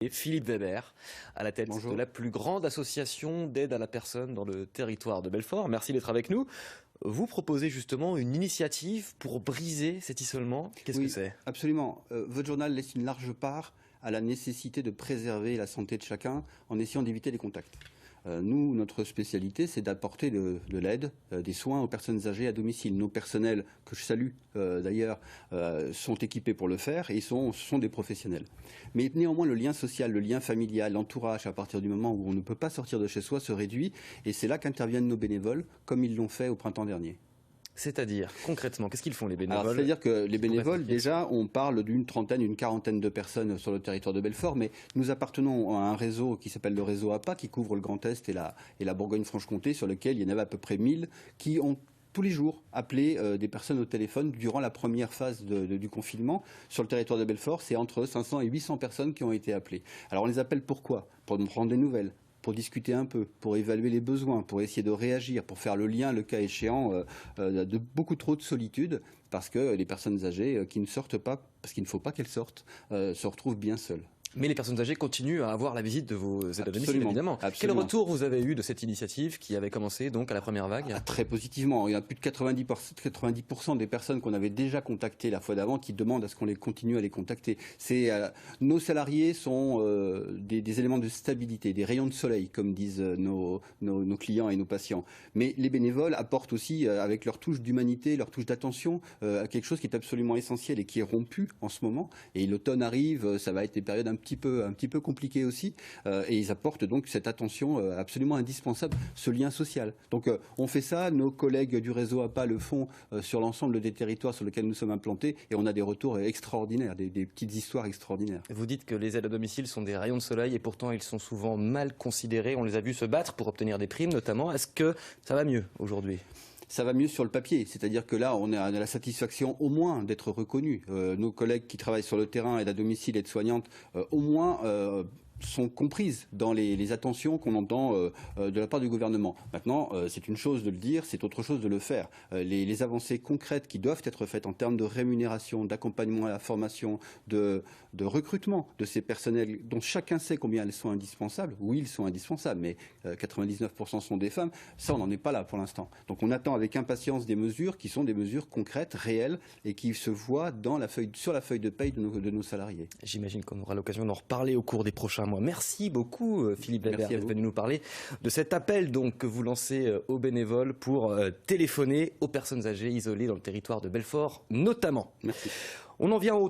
Et Philippe Weber, à la tête Bonjour. de la plus grande association d'aide à la personne dans le territoire de Belfort. Merci d'être avec nous. Vous proposez justement une initiative pour briser cet isolement. Qu'est-ce que c'est? Absolument. Votre journal laisse une large part à la nécessité de préserver la santé de chacun en essayant d'éviter les contacts. Nous, notre spécialité, c'est d'apporter de l'aide, des soins aux personnes âgées à domicile. Nos personnels, que je salue d'ailleurs, sont équipés pour le faire et sont des professionnels. Mais néanmoins, le lien social, le lien familial, l'entourage, à partir du moment où on ne peut pas sortir de chez soi, se réduit. Et c'est là qu'interviennent nos bénévoles, comme ils l'ont fait au printemps dernier. C'est-à-dire, concrètement, qu'est-ce qu'ils font les bénévoles? C'est-à-dire que les bénévoles, déjà, on parle d'une trentaine, une quarantaine de personnes sur le territoire de Belfort, mais nous appartenons à un réseau qui s'appelle le réseau APA, qui couvre le Grand Est et la Bourgogne-Franche-Comté, sur lequel il y en avait à peu près 1000 qui ont tous les jours appelé des personnes au téléphone durant la première phase du confinement. Sur le territoire de Belfort, c'est entre 500 et 800 personnes qui ont été appelées. Alors on les appelle pourquoi? Pour nous prendre des nouvelles, pour discuter un peu, pour évaluer les besoins, pour essayer de réagir, pour faire le lien, le cas échéant, de beaucoup trop de solitude, parce que les personnes âgées qui ne sortent pas, parce qu'il ne faut pas qu'elles sortent, se retrouvent bien seules. Mais les personnes âgées continuent à avoir la visite de vos aides à domicile, évidemment. Absolument. Quel retour vous avez eu de cette initiative qui avait commencé donc à la première vague? Très positivement. Il y a plus de 90% des personnes qu'on avait déjà contactées la fois d'avant qui demandent à ce qu'on les continue à les contacter. Nos salariés sont des éléments de stabilité, des rayons de soleil, comme disent nos clients et nos patients. Mais les bénévoles apportent aussi, avec leur touche d'humanité, leur touche d'attention, quelque chose qui est absolument essentiel et qui est rompu en ce moment. Et l'automne arrive, ça va être des périodes un petit peu compliqué aussi, et ils apportent donc cette attention absolument indispensable, ce lien social. Donc on fait ça, nos collègues du réseau APA le font sur l'ensemble des territoires sur lesquels nous sommes implantés, et on a des retours extraordinaires, des petites histoires extraordinaires. Vous dites que les aides à domicile sont des rayons de soleil, et pourtant ils sont souvent mal considérés. On les a vus se battre pour obtenir des primes notamment. Est-ce que ça va mieux aujourd'hui? Ça va mieux sur le papier, c'est-à-dire que là, on a la satisfaction au moins d'être reconnus. Nos collègues qui travaillent sur le terrain, aide à domicile, aide soignante, au moins sont comprises dans les attentions qu'on entend de la part du gouvernement. Maintenant, c'est une chose de le dire, c'est autre chose de le faire. Les avancées concrètes qui doivent être faites en termes de rémunération, d'accompagnement à la formation, de recrutement de ces personnels dont chacun sait combien elles sont indispensables. Oui, ils sont indispensables, mais 99% sont des femmes. Ça, on n'en est pas là pour l'instant. Donc on attend avec impatience des mesures qui sont des mesures concrètes, réelles, et qui se voient sur la feuille de paye de nos salariés. J'imagine qu'on aura l'occasion d'en reparler au cours des prochains mois. Merci beaucoup Philippe Weber d'être venu nous parler de cet appel donc, que vous lancez aux bénévoles pour téléphoner aux personnes âgées isolées dans le territoire de Belfort notamment. Merci. On en vient au